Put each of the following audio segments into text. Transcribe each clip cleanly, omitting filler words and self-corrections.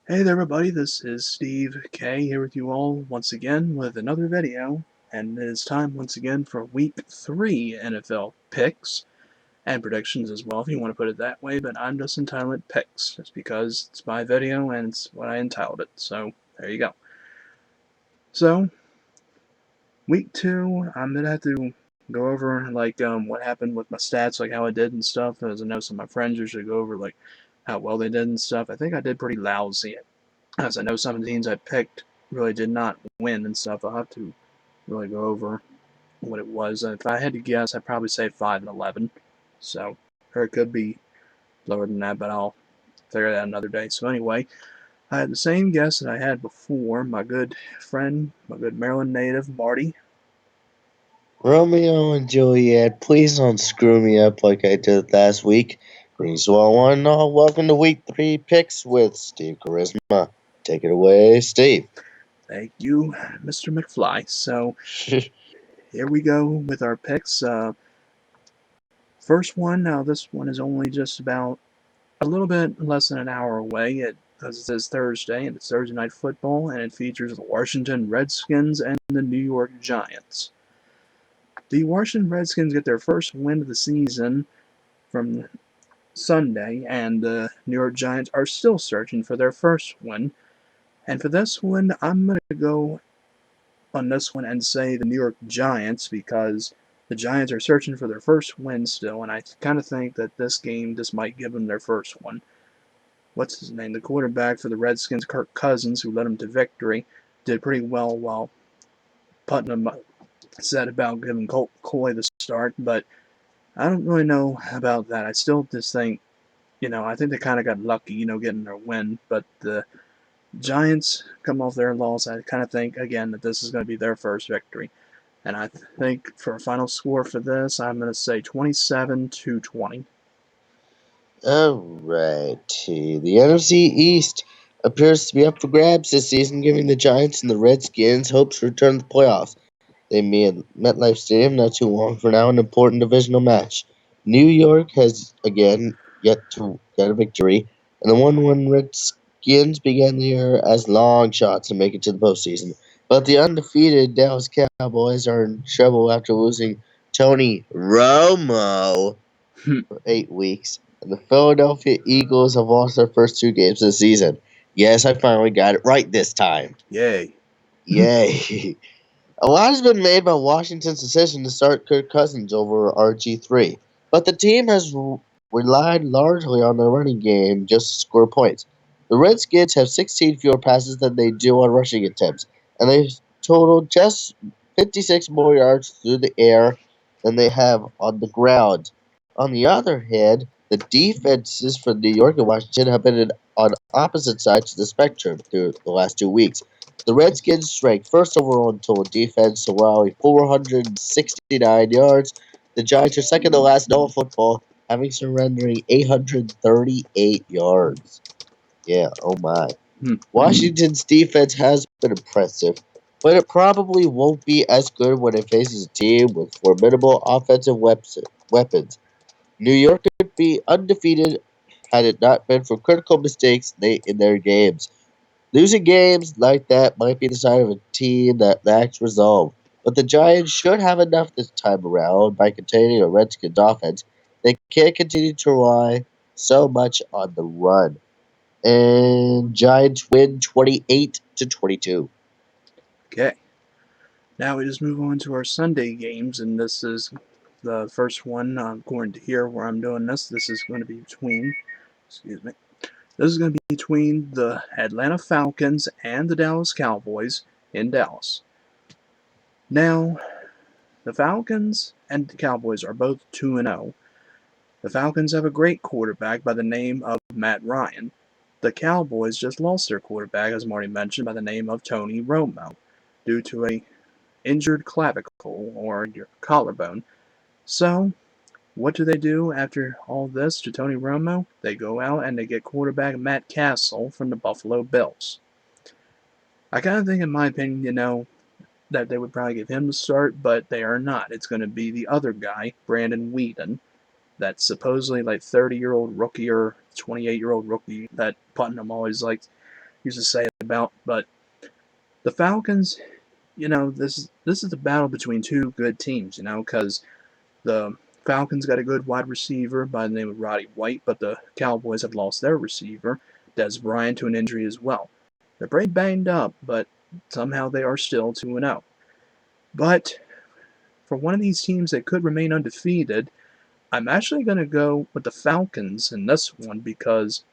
Hey there everybody, this is Steve K here with you all once again with another video, and it is time once again for Week 3 NFL picks and predictions as well if you want to put it that way, but I'm just entitling it picks just because it's my video and it's what I entitled it, so there you go. So, Week 2, I'm going to have to go over what happened with my stats, like how I did and stuff, as I know some of my friends usually go over like how well they did and stuff. I think I did pretty lousy, as I know some of the teams I picked really did not win and stuff. I'll have to really go over what it was. If I had to guess, I'd probably say 5-11. So, or it could be lower than that, but I'll figure that out another day. So anyway, I had the same guess that I had before. My good friend, my good Maryland native, Marty. Romeo and Juliet, please don't screw me up like I did last week. Greenswell 1 and all. Welcome to week 3 picks with Steve Charisma. Take it away, Steve. Thank you, Mr. McFly. So here we go with our picks. First one, now this one is only just about a little bit less than an hour away. It says Thursday, and it's Thursday Night Football, and it features the Washington Redskins and the New York Giants. The Washington Redskins get their first win of the season from Sunday, and the New York Giants are still searching for their first win. And for this one, I'm going to go on this one and say the New York Giants because the Giants are searching for their first win still, and I kind of think that this game just might give them their first one. What's his name? The quarterback for the Redskins, Kirk Cousins, who led them to victory, did pretty well while Putnam said about giving Colt Coy the start, but I don't really know about that. I still just think, I think they kind of got lucky, getting their win, but the Giants come off their loss. I kind of think, again, that this is going to be their first victory. And I think for a final score for this, I'm going to say 27-20. Alrighty. The NFC East appears to be up for grabs this season, giving the Giants and the Redskins hopes to return to the playoffs. They meet at MetLife Stadium not too long for now, an important divisional match. New York has again yet to get a victory, and the 1-1 Redskins began the year as long shots to make it to the postseason. But the undefeated Dallas Cowboys are in trouble after losing Tony Romo for 8 weeks, and the Philadelphia Eagles have lost their first 2 games of the season. Yes, I finally got it right this time. Yay. Yay. A lot has been made about Washington's decision to start Kirk Cousins over RG3, but the team has relied largely on their running game just to score points. The Redskins have 16 fewer passes than they do on rushing attempts, and they've totaled just 56 more yards through the air than they have on the ground. On the other hand, the defenses for New York and Washington have been on opposite sides of the spectrum through the last 2 weeks. The Redskins ranked first overall in total defense, allowing 469 yards. The Giants are second to last in all football, having surrendering 838 yards. Yeah, oh my. Washington's defense has been impressive, but it probably won't be as good when it faces a team with formidable offensive weapons. New York could be undefeated had it not been for critical mistakes late in their games. Losing games like that might be the sign of a team that lacks resolve, but the Giants should have enough this time around by containing a Redskins offense. They can't continue to rely so much on the run. And Giants win 28-22. Okay. Now we just move on to our Sunday games, and this is the first one according to here where I'm doing this. This is going to be between, excuse me, this is going to be between the Atlanta Falcons and the Dallas Cowboys in Dallas. Now, the Falcons and the Cowboys are both 2-0. The Falcons have a great quarterback by the name of Matt Ryan. The Cowboys just lost their quarterback, as Marty mentioned, by the name of Tony Romo, due to a injured clavicle or your collarbone. So, what do after all this to Tony Romo? They go out and they get quarterback Matt Cassel from the Buffalo Bills. I kind of think, in my opinion, that they would probably give him the start, but they are not. It's going to be the other guy, Brandon Whedon, that supposedly 30-year-old rookie or 28-year-old rookie that Putnam always likes, used to say about. But the Falcons, this is the battle between two good teams, because the Falcons got a good wide receiver by the name of Roddy White, but the Cowboys have lost their receiver, Des Bryant, to an injury as well. They're pretty banged up, but somehow they are still 2-0. But for one of these teams that could remain undefeated, I'm actually going to go with the Falcons in this one because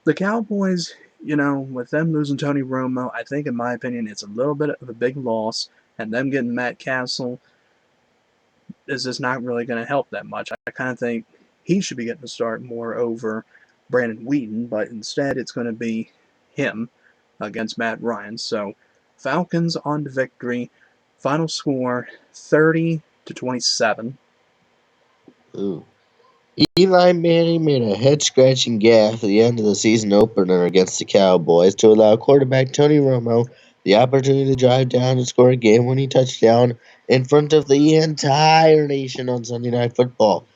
the Cowboys, with them losing Tony Romo, I think, in my opinion, it's a little bit of a big loss, and them getting Matt Cassel is just not really going to help that much. I kind of think he should be getting the start more over Brandon Wheaton, but instead it's going to be him against Matt Ryan. So Falcons on to victory. Final score 30-27. Ooh. Eli Manning made a head-scratching gaffe at the end of the season opener against the Cowboys to allow quarterback Tony Romo the opportunity to drive down and score a game-winning touchdown in front of the entire nation on Sunday Night Football.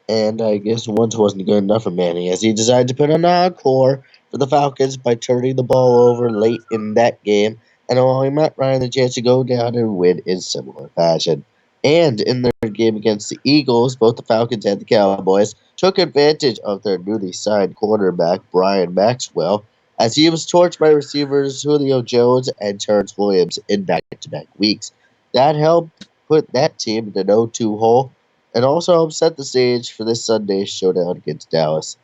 And I guess once wasn't good enough for Manning, as he decided to put on an encore for the Falcons by turning the ball over late in that game and allowing Matt Ryan the chance to go down and win in similar fashion. And in their game against the Eagles, both the Falcons and the Cowboys took advantage of their newly signed quarterback, Brian Maxwell, as he was torched by receivers Julio Jones and Terrence Williams in back-to-back weeks. That helped put that team in an 0-2 hole and also helped set the stage for this Sunday's showdown against Dallas.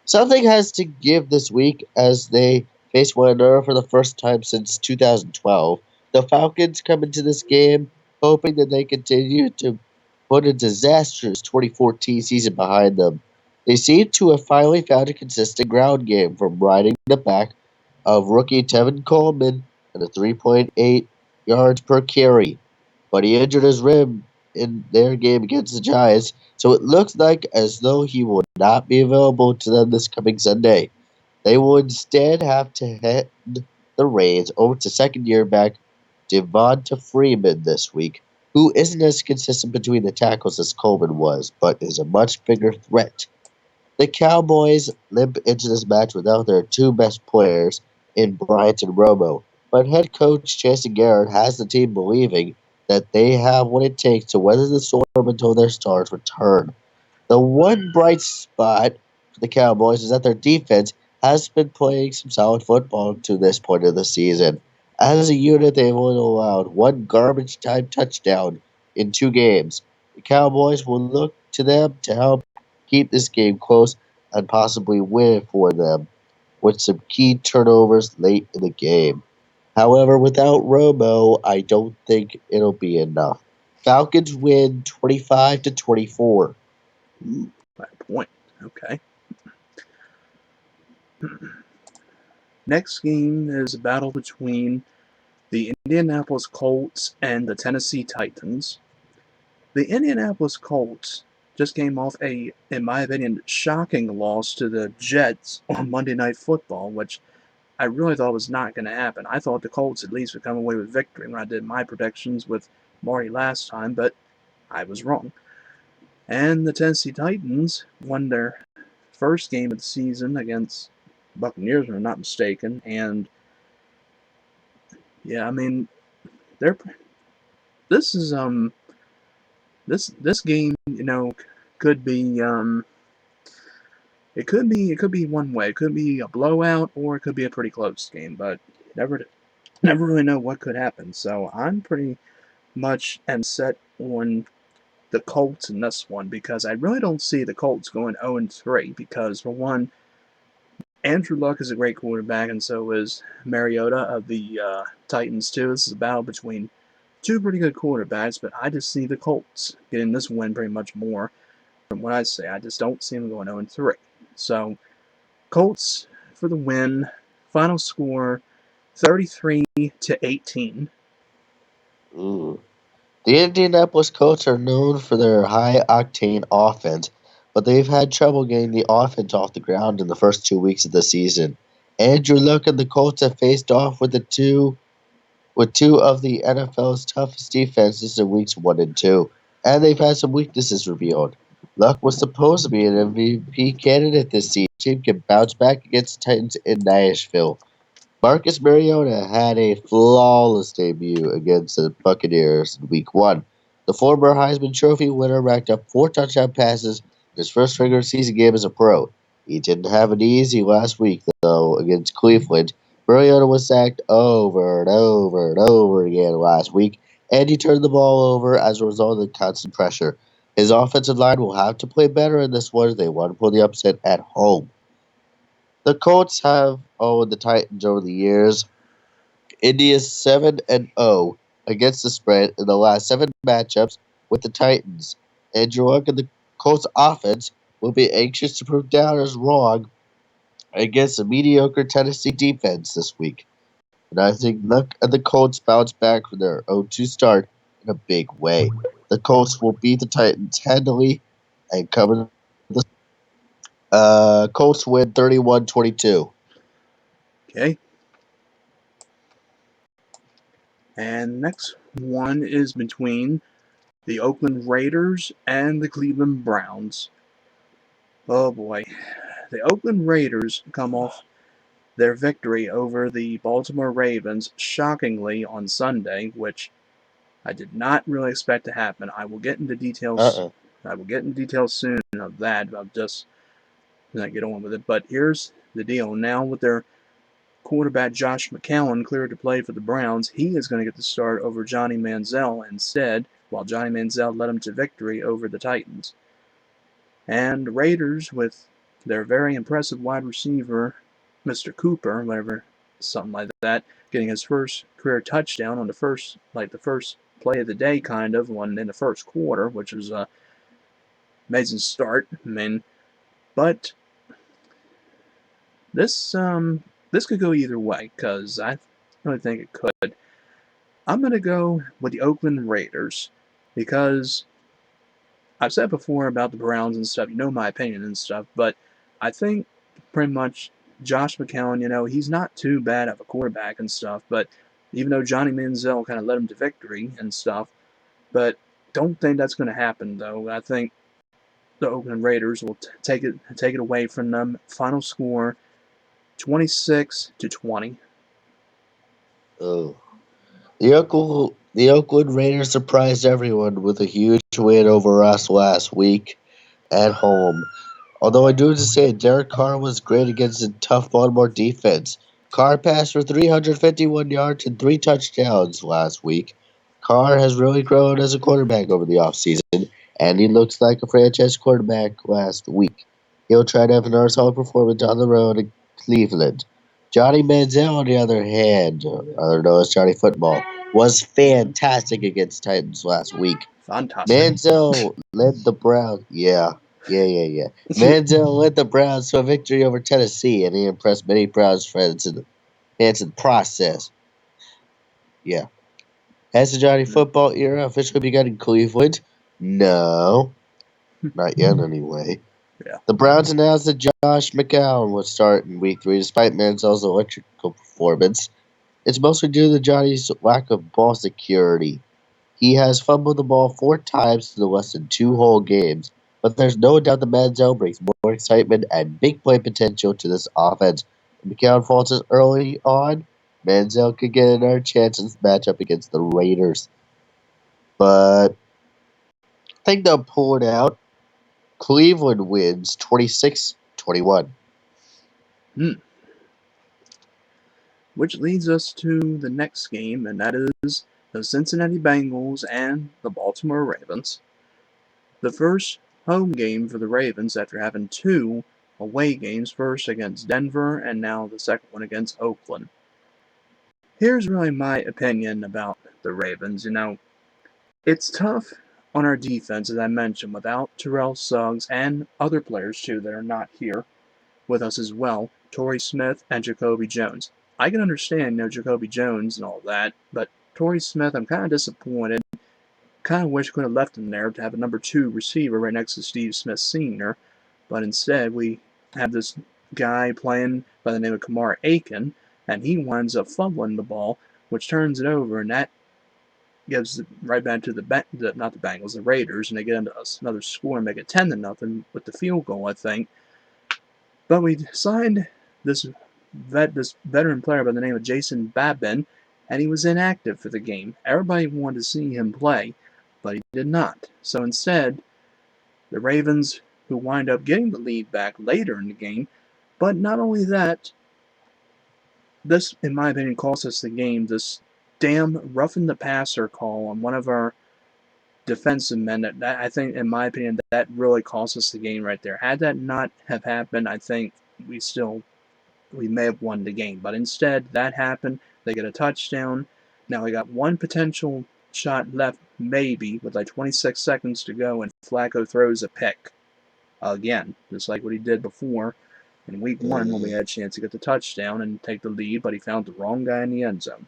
Something has to give this week as they face one another for the first time since 2012. The Falcons come into this game hoping that they continue to put a disastrous 2014 season behind them. They seem to have finally found a consistent ground game from riding the back of rookie Tevin Coleman at a 3.8 yards per carry, but he injured his rib in their game against the Giants, so it looks like as though he will not be available to them this coming Sunday. They will instead have to hand the reins over to second-year back Devonta Freeman this week, who isn't as consistent between the tackles as Coleman was, but is a much bigger threat. The Cowboys limp into this match without their two best players in Bryant and Romo, but head coach Jason Garrett has the team believing that they have what it takes to weather the storm until their stars return. The one bright spot for the Cowboys is that their defense has been playing some solid football to this point of the season. As a unit, they've only allowed one garbage time touchdown in 2 games. The Cowboys will look to them to help keep this game close and possibly win it for them with some key turnovers late in the game. However, without Romo, I don't think it'll be enough. Falcons win 25-24. Ooh, by a point. Okay. Next game is a battle between the Indianapolis Colts and the Tennessee Titans. The Indianapolis Colts just came off in my opinion, shocking loss to the Jets on Monday Night Football, which I really thought was not going to happen. I thought the Colts at least would come away with victory when I did my predictions with Marty last time, but I was wrong. And the Tennessee Titans won their first game of the season against Buccaneers, if I'm not mistaken. And yeah, I mean, they're this is this game, could be it could be one way. It could be a blowout or it could be a pretty close game, but you never really know what could happen. So I'm pretty much am set on the Colts in this one because I really don't see the Colts going 0-3 because for one, Andrew Luck is a great quarterback and so is Mariota of the Titans too. This is a battle between two pretty good quarterbacks, but I just see the Colts getting this win pretty much more from what I say. I just don't see them going 0-3. So Colts for the win. Final score 33-18. Ooh. The Indianapolis Colts are known for their high-octane offense, but they've had trouble getting the offense off the ground in the first 2 weeks of the season. Andrew Luck and the Colts have faced off with two of the NFL's toughest defenses in weeks 1 and 2, and they've had some weaknesses revealed. Luck was supposed to be an MVP candidate this season. The team can bounce back against the Titans in Nashville. Marcus Mariota had a flawless debut against the Buccaneers in Week 1. The former Heisman Trophy winner racked up 4 touchdown passes in his first regular season game as a pro. He didn't have it easy last week, though, against Cleveland. Mariota was sacked over and over and over again last week, and he turned the ball over as a result of the constant pressure. His offensive line will have to play better in this one if they want to pull the upset at home. The Colts have owned the Titans over the years. Indy is 7-0 against the spread in the last 7 matchups with the Titans. Andrew Luck and the Colts offense will be anxious to prove Downers wrong against a mediocre Tennessee defense this week. And I think Luck and the Colts bounce back from their 0-2 start in a big way. The Colts will beat the Titans handily and cover the Colts win 31-22. Okay. And next one is between the Oakland Raiders and the Cleveland Browns. Oh boy. The Oakland Raiders come off their victory over the Baltimore Ravens shockingly on Sunday, which I did not really expect to happen. I will get into details. Uh-uh. I will get into details soon of that. I'll just not get on with it. But here's the deal. Now with their quarterback Josh McCown cleared to play for the Browns, he is going to get the start over Johnny Manziel instead, while Johnny Manziel led him to victory over the Titans. And the Raiders, with their very impressive wide receiver, Mr. Cooper, whatever, something like that, getting his first career touchdown on the first play of the day, kind of, one in the first quarter, which was an amazing start. I mean, but this could go either way, because I really think it could. I'm going to go with the Oakland Raiders, because I've said before about the Browns and stuff, you know my opinion and stuff, but I think pretty much Josh McCown, he's not too bad of a quarterback and stuff, but even though Johnny Manziel kind of led him to victory and stuff, but don't think that's going to happen, though. I think the Oakland Raiders will take it away from them. Final score 26-20. Oh. The Oakland Raiders surprised everyone with a huge win over us last week at home. Although I do have to say, Derek Carr was great against a tough Baltimore defense. Carr passed for 351 yards and 3 touchdowns last week. Carr has really grown as a quarterback over the offseason, and he looks like a franchise quarterback last week. He'll try to have another solid performance on the road in Cleveland. Johnny Manziel, on the other hand, other known as Johnny Football, was fantastic against Titans last week. Fantastic. Manziel led the Browns. Yeah. Manziel led the Browns to a victory over Tennessee, and he impressed many Browns fans in the process. Yeah. Has the Johnny Football era officially begun in Cleveland? No, not yet anyway. Yeah. The Browns announced that Josh McCown would start in Week 3 despite Manziel's electrical performance. It's mostly due to Johnny's lack of ball security. He has fumbled the ball 4 times in less than 2 whole games, but there's no doubt that Manziel brings more excitement and big play potential to this offense. If McCown falters early on, Manziel could get another chance in this matchup against the Raiders. But I think they'll pull it out. Cleveland wins 26-21. Which leads us to the next game, and that is the Cincinnati Bengals and the Baltimore Ravens. The first home game for the Ravens after having 2 away games, first against Denver and now the second one against Oakland. Here's really my opinion about the Ravens. It's tough on our defense, as I mentioned, without Terrell Suggs and other players too that are not here with us as well, Torrey Smith and Jacoby Jones. I can understand, Jacoby Jones and all that, but Torrey Smith, I'm kind of disappointed. Kind of wish I could have left him there to have a number 2 receiver right next to Steve Smith Sr., but instead we have this guy playing by the name of Kamar Aiken, and he winds up fumbling the ball, which turns it over, and that gives it right back to not the Bengals, the Raiders, and they get into another score and make it 10-0 with the field goal, I think. But we signed this veteran player by the name of Jason Babin, and he was inactive for the game. Everybody wanted to see him play, but he did not. So instead, the Ravens, who wind up getting the lead back later in the game, but not only that, this, in my opinion, cost us the game. This damn roughing the passer call on one of our defensive men, that I think, in my opinion, that really cost us the game right there. Had that not have happened, I think we may have won the game. But instead, that happened. They get a touchdown. Now we got one potential shot left, maybe, with like 26 seconds to go, and Flacco throws a pick again, just like what he did before in week 1 when we had a chance to get the touchdown and take the lead, but he found the wrong guy in the end zone.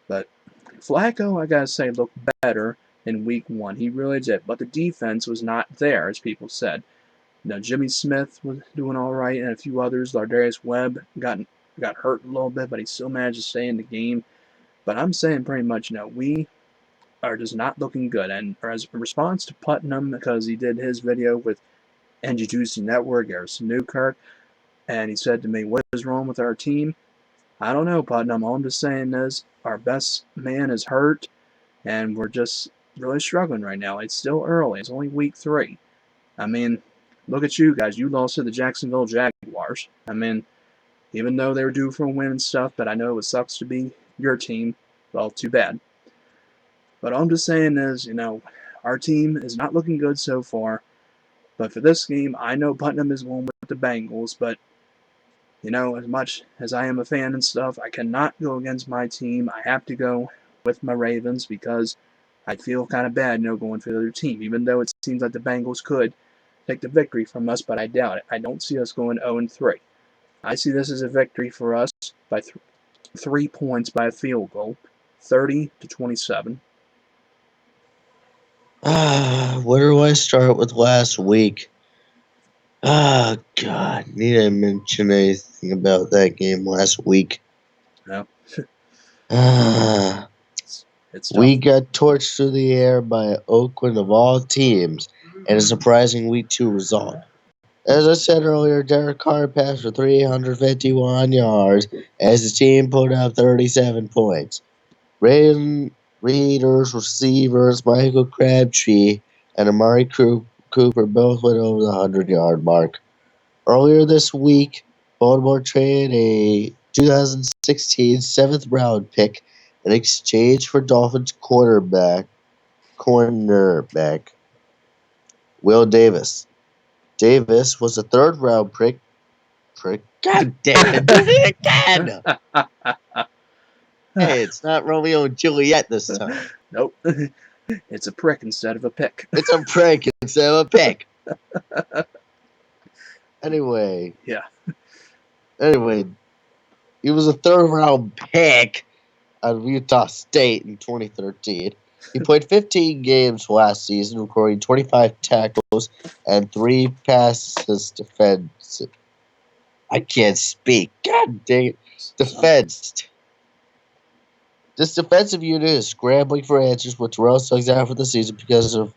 But Flacco, I gotta say, looked better in week 1. He really did. But the defense was not there, as people said. Now, Jimmy Smith was doing all right, and a few others. Lardarius Webb got hurt a little bit, but he still managed to stay in the game. But I'm saying pretty much, we are just not looking good. And as a response to Putnam, because he did his video with NG2C Network, Garrison Newkirk, and he said to me, "What is wrong with our team?" I don't know, Putnam. All I'm just saying is our best man is hurt, and we're just really struggling right now. It's still early. It's only week 3. I mean, look at you guys. You lost to the Jacksonville Jaguars. I mean, even though they were due for a win and stuff, but I know it sucks to be your team. Well, too bad. But all I'm just saying is, our team is not looking good so far. But for this game, I know Putnam is going with the Bengals, but as much as I am a fan and stuff, I cannot go against my team. I have to go with my Ravens because I feel kind of bad, going for the other team, even though it seems like the Bengals could take the victory from us, but I doubt it. I don't see us going 0-3. I see this as a victory for us by 3 points by a field goal, 30-27. Where do I start with last week? God, need I mention anything about that game last week? No, Ah, it's we tough. got torched through the air by Oakland of all teams, and a surprising week 2 result. As I said earlier, Derek Carr passed for 351 yards as his team put up 37 points. Raiders receivers Michael Crabtree and Amari Cooper both went over the 100-yard mark. Earlier this week, Baltimore traded a 2016 7th-round pick in exchange for Dolphins cornerback Will Davis. Davis was a 3rd-round pick. God damn it, did it again! Hey, it's not Romeo and Juliet this time. Nope. It's a prick instead of a pick. It's a prank instead of a pick. Anyway, Yeah. he was a 3rd-round pick out of Utah State in 2013. He played 15 games last season, recording 25 tackles and 3 passes defense. I can't speak. God dang it. Defensed. This defensive unit is scrambling for answers with Terrell Suggs out for the season because of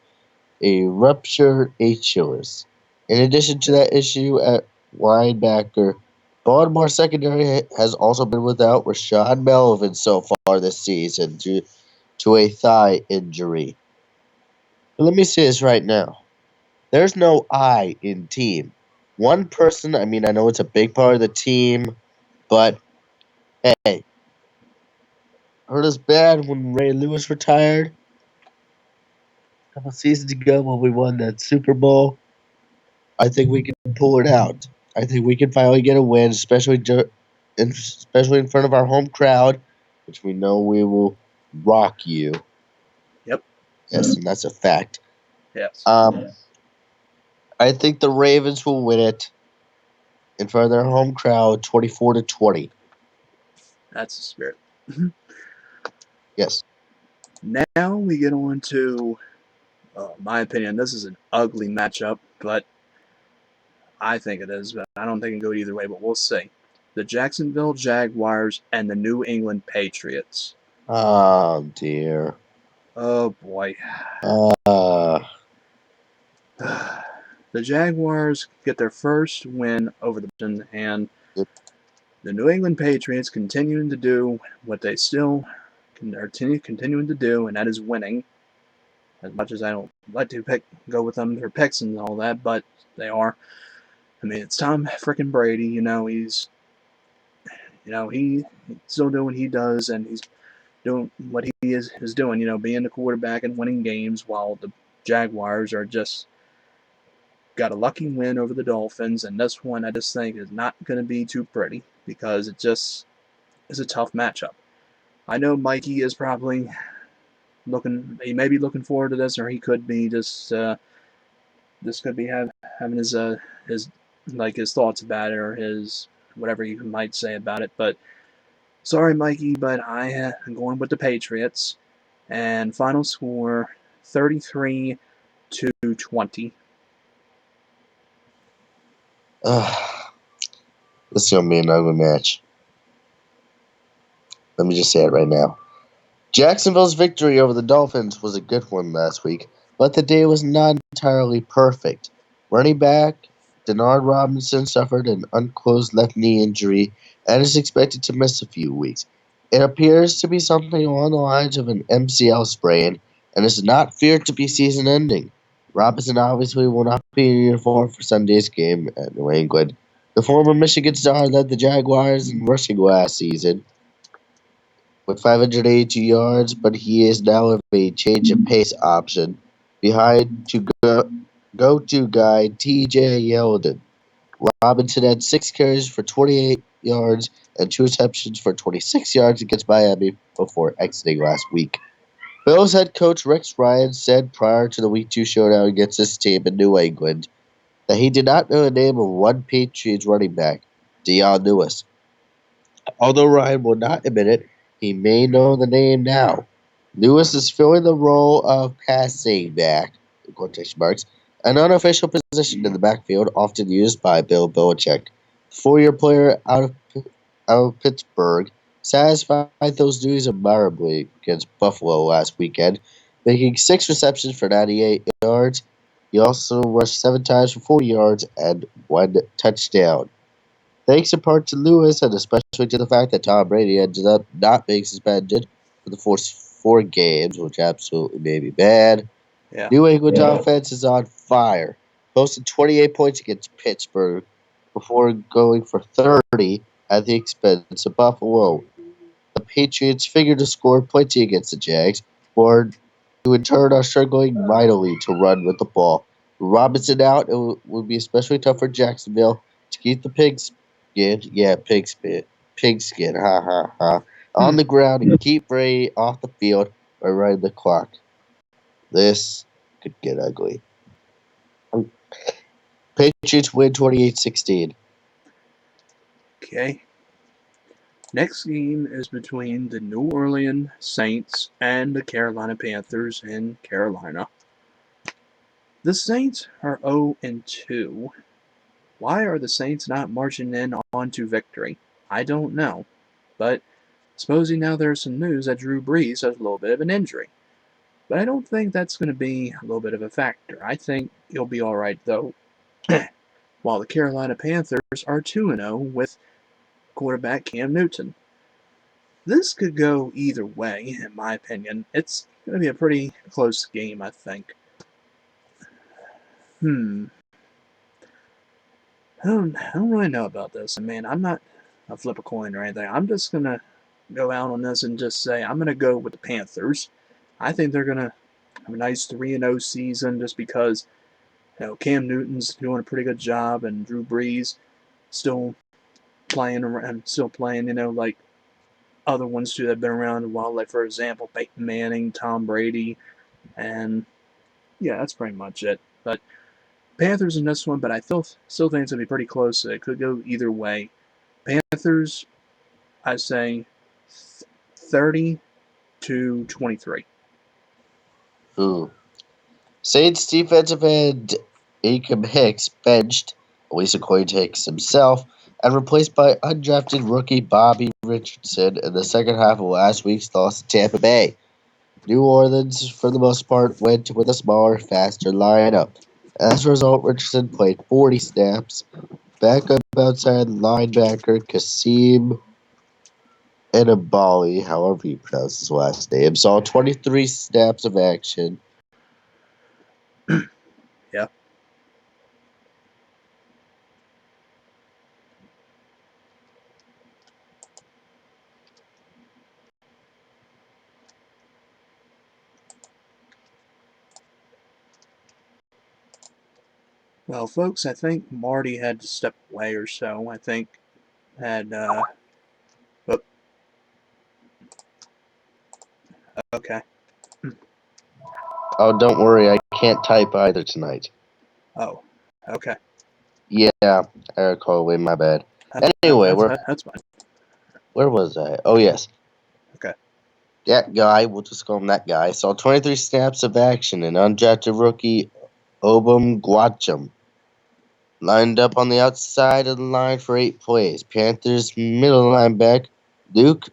a ruptured Achilles. In addition to that issue at linebacker, Baltimore secondary has also been without Rashad Melvin so far this season due to a thigh injury. But let me say this right now. There's no I in team. One person, I mean, I know it's a big part of the team, but hey, hurt us bad when Ray Lewis retired a couple seasons ago when we won that Super Bowl. I think we can pull it out. I think we can finally get a win, especially in front of our home crowd, which we know we will rock you. Yep. Yes, and that's a fact. Yes. I think the Ravens will win it in front of their home crowd, 24-20. That's the spirit. Yes. Now we get on to, my opinion, this is an ugly matchup, but I think it is. But I don't think it can go either way, but we'll see. The Jacksonville Jaguars and the New England Patriots. Oh dear. Oh boy. Uh, The Jaguars get their first win over the Dolphins, and the New England Patriots continuing to do what they still are continuing to do, and that is winning. As much as I don't like to go with them for picks and all that, but they are. I mean, it's Tom frickin' Brady. He's still doing what he does, and he's doing what he is doing. Being the quarterback and winning games, while the Jaguars are just got a lucky win over the Dolphins, and this one I just think is not going to be too pretty because it just is a tough matchup. I know Mikey is probably he may be looking forward to this, or he could be this could be having his his thoughts about it, or his whatever you might say about it. But sorry, Mikey, but I am going with the Patriots, and final score 33-20. this is gonna be an ugly match. Let me just say it right now. Jacksonville's victory over the Dolphins was a good one last week, but the day was not entirely perfect. Running back Denard Robinson suffered an unclosed left knee injury and is expected to miss a few weeks. It appears to be something along the lines of an MCL sprain and is not feared to be season ending. Robinson obviously will not be in uniform for Sunday's game at New England. The former Michigan star led the Jaguars in rushing last season with 582 yards, but he is now a change of pace option behind go-to guy TJ Yeldon. Robinson had 6 carries for 28 yards and 2 receptions for 26 yards against Miami before exiting last week. Bills head coach Rex Ryan said prior to the Week 2 showdown against his team in New England that he did not know the name of one Patriots running back, Dion Lewis. Although Ryan will not admit it, he may know the name now. Lewis is filling the role of passing back, in quotation marks, an unofficial position in the backfield often used by Bill Belichick. The 4-year player out of Pittsburgh satisfied those duties admirably against Buffalo last weekend, making 6 receptions for 98 yards. He also rushed 7 times for 40 yards and 1 touchdown. Thanks in part to Lewis and especially to the fact that Tom Brady ended up not being suspended for the first 4 games, which absolutely made me mad. Yeah. New England offense is on fire, posted 28 points against Pittsburgh before going for 30 at the expense of Buffalo. The Patriots figured to score plenty against the Jags, or who in turn are struggling mightily to run with the ball. With Robinson out, it would be especially tough for Jacksonville to keep the pigskin, ha ha ha, Hmm. on the ground and keep Brady off the field by running the clock. This could get ugly. Patriots win 28-16. Okay. Next game is between the New Orleans Saints and the Carolina Panthers in Carolina. The Saints are 0-2. Why are the Saints not marching in on to victory? I don't know. But supposing now there's some news that Drew Brees has a little bit of an injury. But I don't think that's going to be a little bit of a factor. I think he'll be all right, though. While the Carolina Panthers are 2-0 with quarterback Cam Newton. This could go either way, in my opinion. It's going to be a pretty close game, I think. Hmm. I don't really know about this. I mean, I'm not a flip a coin or anything. I'm just going to go out on this and just say I'm going to go with the Panthers. I think they're going to have a nice 3-0 season just because Cam Newton's doing a pretty good job and Drew Brees still playing, like other ones too that have been around a while, like for example, Peyton Manning, Tom Brady, and yeah, that's pretty much it. But Panthers in this one, but I still think it's gonna be pretty close. It could go either way. Panthers, I say 30-23. Ooh. Saints defensive end Akem Hicks benched, at least according to Hicks himself, and replaced by undrafted rookie Bobby Richardson in the second half of last week's loss to Tampa Bay. New Orleans, for the most part, went with a smaller, faster lineup. As a result, Richardson played 40 snaps. Backup outside linebacker Kasim Enabali, however you pronounce his last name, saw 23 snaps of action. Yeah. Well, folks, I think Marty had to step away or so. I think had oh, okay. Oh, don't worry, I can't type either tonight. Oh, okay. Yeah, Eric Holloway, my bad. Anyway, That's fine. where was I? Oh, yes. Okay. That guy, we'll just call him that guy, saw 23 snaps of action, and undrafted rookie Obum Gwacham lined up on the outside of the line for 8 plays. Panthers middle linebacker Luke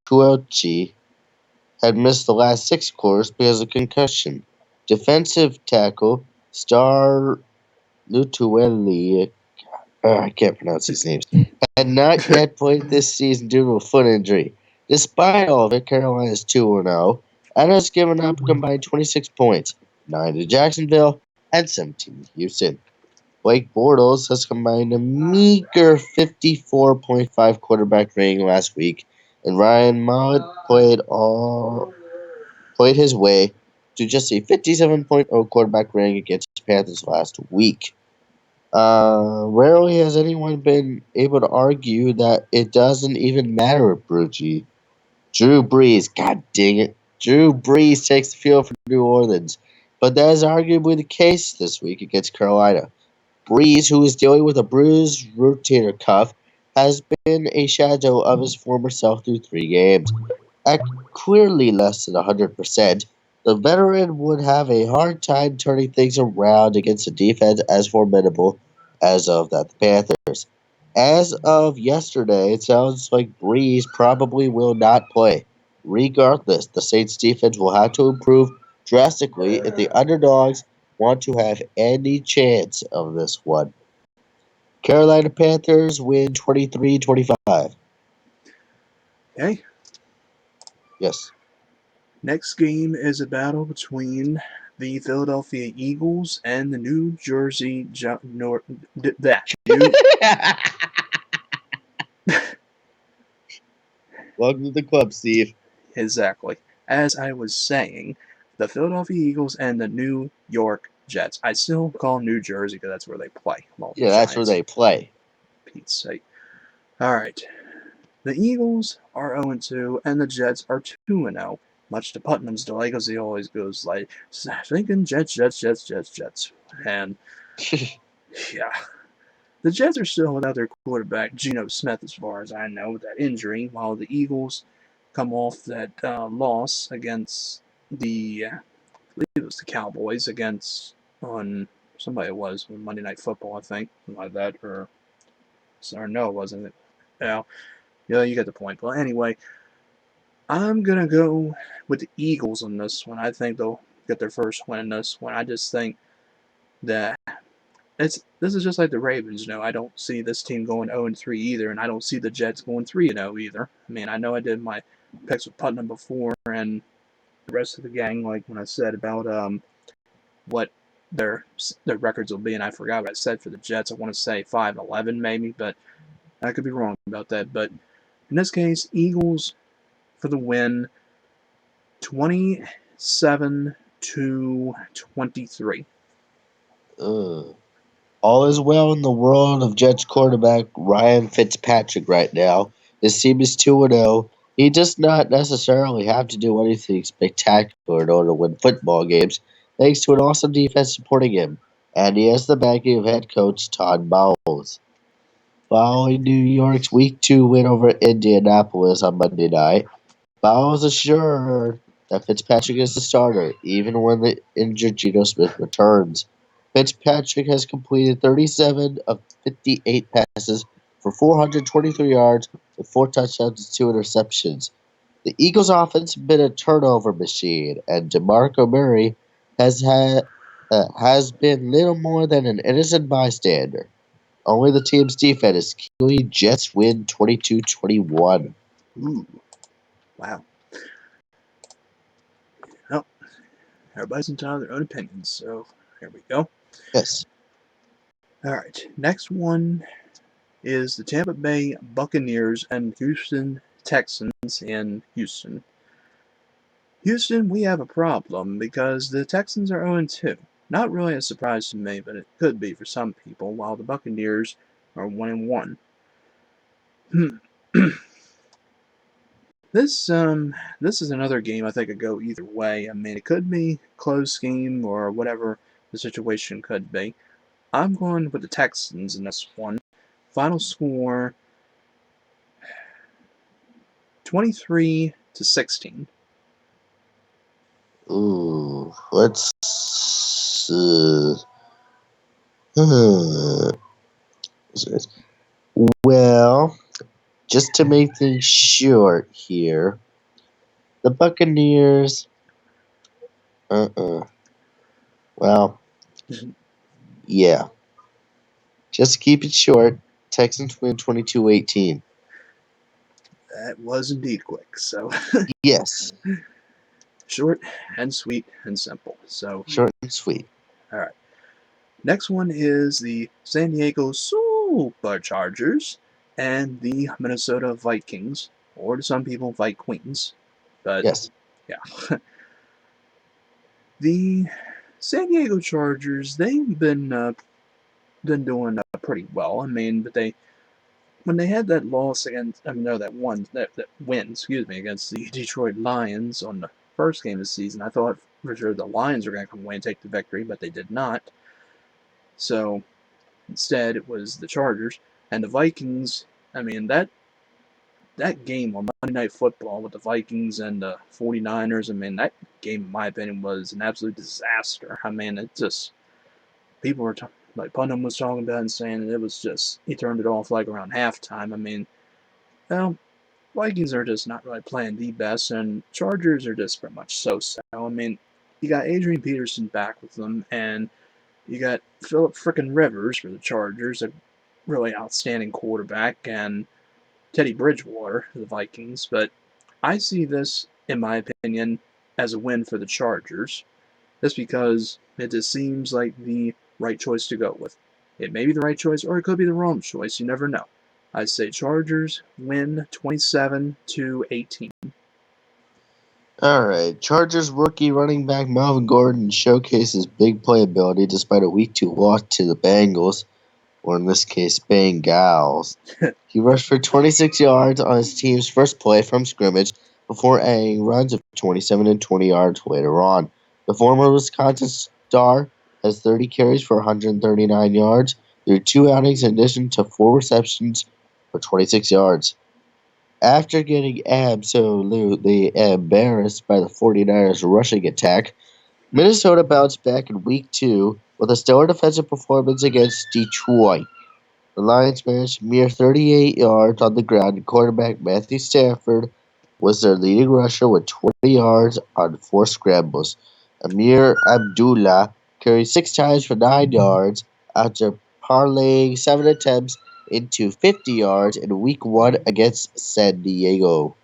Kuochi had missed the last 6 quarters because of concussion. Defensive tackle Star Lutueli, I can't pronounce these names, had not yet played this season due to a foot injury. Despite all of it, Carolina is 2-0 and has given up a combined 26 points, 9 to Jacksonville and 17 to Houston. Blake Bortles has combined a meager 54.5 quarterback rating last week, and Ryan Mallett played his way to just a 57.0 quarterback rating against the Panthers last week. Rarely has anyone been able to argue that it doesn't even matter, Brucey. Drew Brees, god dang it. Drew Brees takes the field for New Orleans, but that is arguably the case this week against Carolina. Brees, who is dealing with a bruised rotator cuff, has been a shadow of his former self through 3 games. At clearly less than 100%, the veteran would have a hard time turning things around against a defense as formidable as of that the Panthers. As of yesterday, it sounds like Brees probably will not play. Regardless, the Saints defense will have to improve drastically if the underdogs want to have any chance of this one. Carolina Panthers win 23-25. Okay. Yes. Next game is a battle between the Philadelphia Eagles and the New Jersey Welcome to the club, Steve. Exactly. As I was saying, the Philadelphia Eagles and the New York Jets. I still call them New Jersey because that's where they play. Well, the Yeah, that's where Giants. they play. Pete's sake. All right. The Eagles are 0-2, and the Jets are 2-0. Much to Putnam's delay, because he always goes like, thinking Jets, Jets, Jets, Jets, Jets. And, yeah. The Jets are still without their quarterback, Geno Smith, as far as I know, with that injury, while the Eagles come off that loss against I believe it was the Cowboys, on somebody it was, on Monday Night Football, I think, something like that, or no, it wasn't. Yeah, you get the point. But anyway, I'm going to go with the Eagles on this one. I think they'll get their first win in this one. I just think that this is just like the Ravens. I don't see this team going 0-3 either, and I don't see the Jets going 3-0 either. I mean, I know I did my picks with Putnam before, and the rest of the gang, like when I said about what their records will be, and I forgot what I said for the Jets. I want to say 5-11 maybe, but I could be wrong about that. But in this case, Eagles for the win, 27-23. All is well in the world of Jets quarterback Ryan Fitzpatrick right now. His team is 2-0. He does not necessarily have to do anything spectacular in order to win football games, thanks to an awesome defense supporting him. And he has the backing of head coach Todd Bowles. Following New York's Week 2 win over Indianapolis on Monday night, Bowles assured that Fitzpatrick is the starter, even when the injured Geno Smith returns. Fitzpatrick has completed 37 of 58 passes for 423 yards with 4 touchdowns and 2 interceptions. The Eagles' offense has been a turnover machine, and DeMarco Murray has been little more than an innocent bystander. Only the team's defense is key. Jets win 22-21. Ooh, wow. Well, everybody's entitled to their own opinions, so here we go. Yes. All right, next one is the Tampa Bay Buccaneers and Houston Texans in Houston. Houston, we have a problem because the Texans are 0-2. Not really a surprise to me, but it could be for some people, while the Buccaneers are 1-1. This is another game I think could go either way. I mean, it could be close game or whatever the situation could be. I'm going with the Texans in this one. Final score 23-16. Ooh, let's. Uh, hmm. Well, just to make things short here, the Buccaneers. Well, yeah. Just to keep it short, Texans win 22-18. That was indeed quick. So Yes, short and sweet and simple. So short and sweet. all right. Next one is the San Diego Superchargers and the Minnesota Vikings, or to some people, Vikings. But Yes. yeah, the San Diego Chargers, they've been doing pretty well. I mean, but when they had that loss against, I mean, no, that win, excuse me, against the Detroit Lions on the first game of the season, I thought for sure the Lions were going to come away and take the victory, but they did not. So instead, it was the Chargers and the Vikings. I mean, that game on Monday Night Football with the Vikings and the 49ers, I mean, that game, in my opinion, was an absolute disaster. I mean, it just, people were, like Putnam was talking about and saying that it was just, he turned it off like around halftime. I mean, well, Vikings are just not really playing the best, and Chargers are just pretty much so-so. I mean, you got Adrian Peterson back with them, and you got Philip frickin' Rivers for the Chargers, a really outstanding quarterback, and Teddy Bridgewater for the Vikings. But I see this, in my opinion, as a win for the Chargers. Just because it just seems like the right choice to go with. It may be the right choice, or it could be the wrong choice. You never know. I say Chargers win 27-18. All right. Chargers rookie running back Melvin Gordon showcases big playability despite a week 2 loss to the Bengals, or in this case, Bengals. He rushed for 26 yards on his team's first play from scrimmage before adding runs of 27 and 20 yards later on. The former Wisconsin star has 30 carries for 139 yards through 2 outings in addition to 4 receptions for 26 yards. After getting absolutely embarrassed by the 49ers rushing attack, Minnesota bounced back in week 2 with a stellar defensive performance against Detroit. The Lions managed a mere 38 yards on the ground, and quarterback Matthew Stafford was their leading rusher with 20 yards on 4 scrambles. Amir Abdullah carried 6 times for 9 yards after parlaying 7 attempts into 50 yards in Week 1 against San Diego.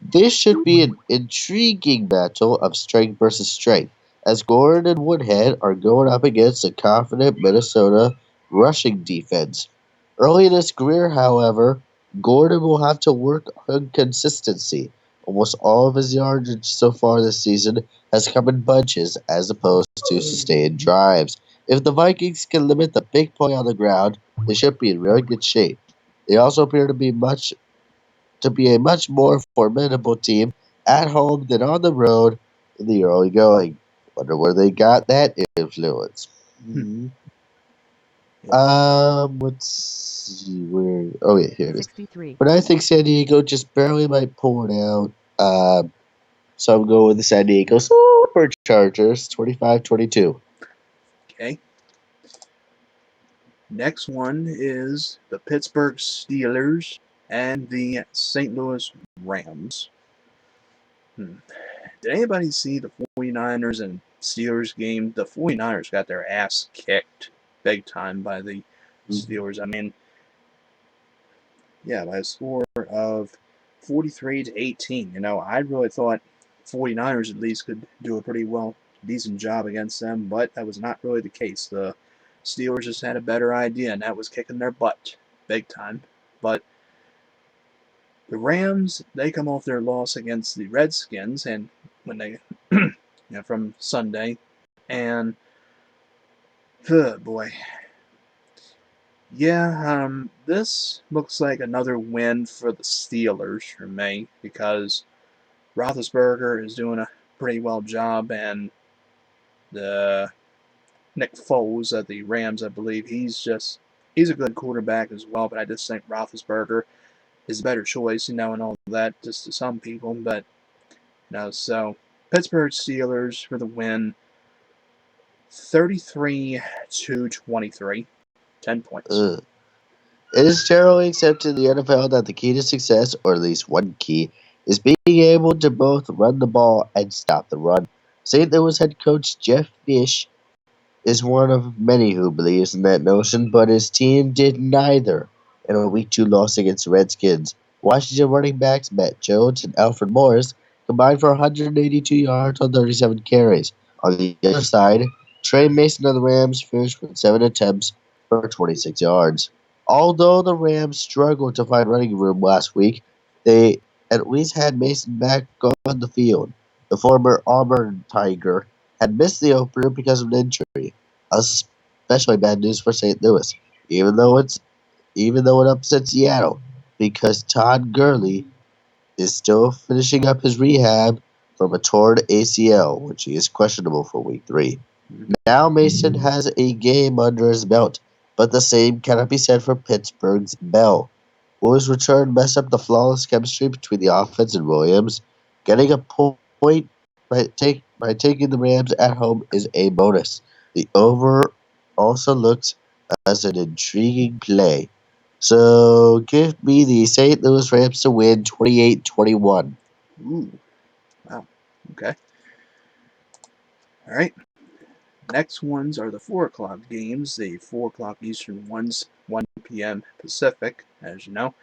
This should be an intriguing battle of strength versus strength, as Gordon and Woodhead are going up against a confident Minnesota rushing defense. Early in his career, however, Gordon will have to work on consistency. Almost all of his yardage so far this season has come in bunches as opposed to sustained drives. If the Vikings can limit the big play on the ground, they should be in really good shape. They also appear to be a much more formidable team at home than on the road in the early going. Wonder where they got that influence. Hmm. Let's see where. Oh yeah, here it is. 63. But I think San Diego just barely might pull it out. So I'm going with the San Diego Superchargers, 25-22. Okay. Next one is the Pittsburgh Steelers and the St. Louis Rams. Did anybody see the 49ers and Steelers game? The 49ers got their ass kicked big time by the Steelers. I mean, yeah, by a score of 43-18. You know, I really thought 49ers at least could do a pretty decent job against them, but that was not really the case. The Steelers just had a better idea, and that was kicking their butt big time. But the Rams, they come off their loss against the Redskins, and when they, from Sunday, and oh boy, yeah, this looks like another win for the Steelers for me because Roethlisberger is doing a pretty well job, and the Nick Foles at the Rams, I believe, he's a good quarterback as well, but I just think Roethlisberger is a better choice, and all that, just to some people, but, so Pittsburgh Steelers for the win, 33-23, 10 points. It is generally accepted in the NFL that the key to success, or at least one key, is being able to both run the ball and stop the run. St. Louis head coach Jeff Fish is one of many who believes in that notion, but his team did neither in a Week 2 loss against the Redskins. Washington running backs Matt Jones and Alfred Morris combined for 182 yards on 37 carries. On the other side, Trey Mason of the Rams finished with 7 attempts for 26 yards. Although the Rams struggled to find running room last week, they at least had Mason back on the field. The former Auburn Tiger had missed the opener because of an injury. Especially bad news for St. Louis, even though it upset Seattle, because Todd Gurley is still finishing up his rehab from a torn ACL, which he is questionable for Week 3. Now Mason has a game under his belt, but the same cannot be said for Pittsburgh's Bell. Will his return mess up the flawless chemistry between the offense and Williams? Getting a point by taking the Rams at home is a bonus. The over also looks as an intriguing play. So give me the St. Louis Rams to win 28-21. Ooh, wow, okay. All right. Next ones are the 4 o'clock games, the 4 o'clock Eastern ones, 1 p.m. Pacific, as you know.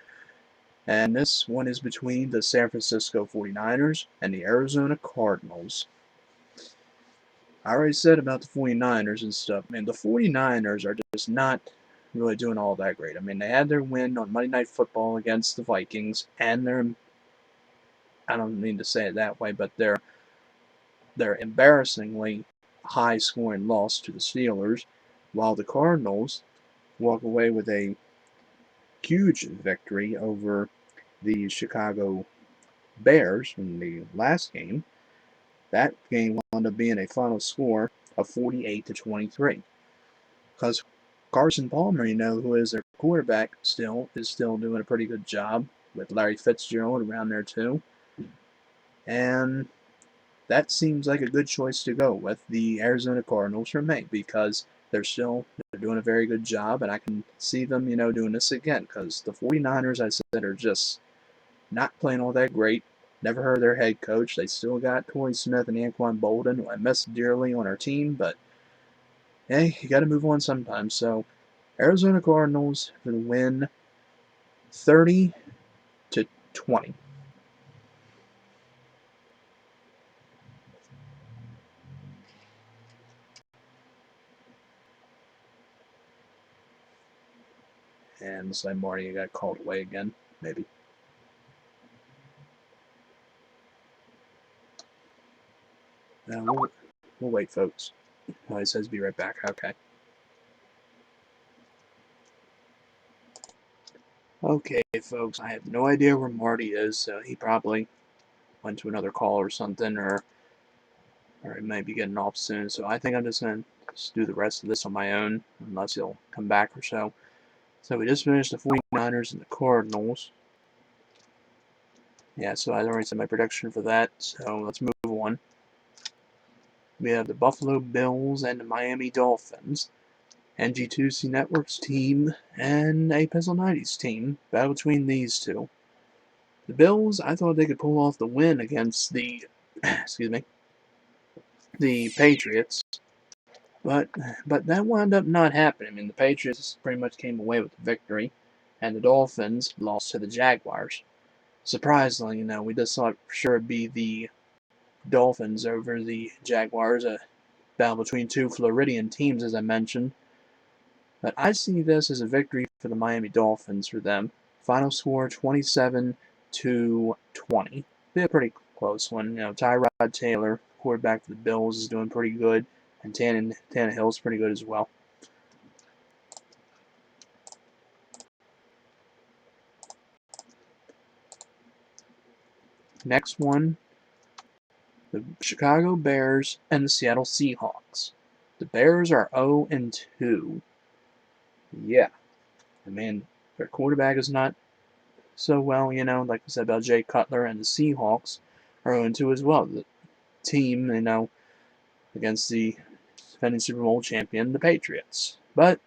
And this one is between the San Francisco 49ers and the Arizona Cardinals. I already said about the 49ers and stuff. Man, the 49ers are just not really doing all that great. I mean, they had their win on Monday Night Football against the Vikings, and I don't mean to say it that way, but their embarrassingly high-scoring loss to the Steelers, while the Cardinals walk away with a huge victory over the Chicago Bears in the last game. That game wound up being a final score of 48-23. Because Carson Palmer, who is their quarterback is still doing a pretty good job with Larry Fitzgerald around there too. And that seems like a good choice to go with the Arizona Cardinals for me because they're doing a very good job, and I can see them, doing this again because the 49ers, I said, are just not playing all that great. Never heard of their head coach. They still got Torrey Smith and Anquan Bolden, who I miss dearly on our team, but hey, you got to move on sometimes. So Arizona Cardinals for the win, 30-20. And looks like Marty got called away again, maybe. We'll wait, folks. Oh, he says be right back. Okay. Okay, folks. I have no idea where Marty is, so he probably went to another call or something, or he might be getting off soon. So I think I'm just going to do the rest of this on my own, unless he'll come back or so. So we just finished the 49ers and the Cardinals. Yeah, so I already said my prediction for that, so let's move on. We have the Buffalo Bills and the Miami Dolphins. NG2C Network's team and a Pistol 90's team. Battle between these two. The Bills, I thought they could pull off the win against the the Patriots, but that wound up not happening. I mean, the Patriots pretty much came away with the victory, and the Dolphins lost to the Jaguars. Surprisingly, we just thought for sure it'd be the Dolphins over the Jaguars, a battle between two Floridian teams, as I mentioned. But I see this as a victory for the Miami Dolphins for them. Final score 27-20. Be a pretty close one. Tyrod Taylor, quarterback for the Bills, is doing pretty good, and Tannehill's pretty good as well. Next one, the Chicago Bears and the Seattle Seahawks. The Bears are 0-2. Yeah. I mean, their quarterback is not so well, like I said about Jay Cutler, and the Seahawks are 0-2 as well. The team, against the defending Super Bowl champion, the Patriots. But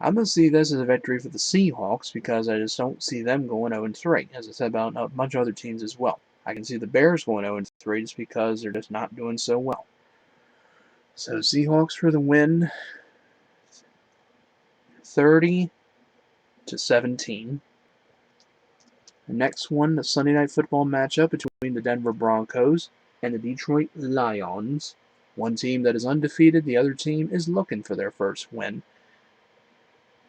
I'm going to see this as a victory for the Seahawks because I just don't see them going 0-3, as I said about a bunch of other teams as well. I can see the Bears going 0-3 just because they're just not doing so well. So Seahawks for the win, 30-17. The next one, the Sunday Night Football matchup between the Denver Broncos and the Detroit Lions. One team that is undefeated, the other team is looking for their first win.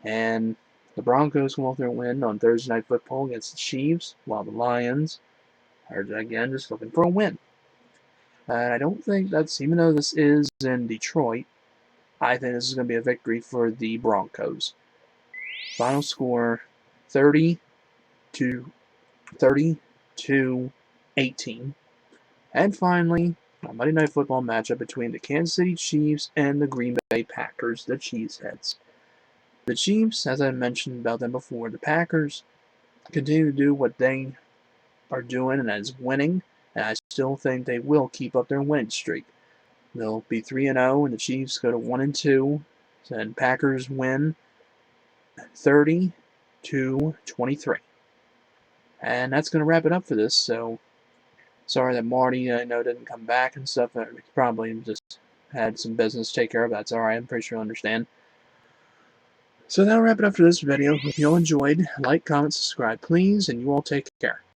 And the Broncos will have their win on Thursday Night Football against the Chiefs, while the Lions are, again, just looking for a win. And I don't think even though this is in Detroit, I think this is going to be a victory for the Broncos. Final score, 30-18. And finally, a Monday Night Football matchup between the Kansas City Chiefs and the Green Bay Packers, the Cheeseheads. The Chiefs, as I mentioned about them before, the Packers continue to do what they are doing, and that is winning, and I still think they will keep up their winning streak. They'll be 3-0, and the Chiefs go to 1-2, and Packers win 30-23. And that's going to wrap it up for this, so sorry that Marty, didn't come back and stuff. He probably just had some business to take care of. That's alright, I'm pretty sure he'll understand. So that'll wrap it up for this video. Hope you all enjoyed. Like, comment, subscribe, please, and you all take care.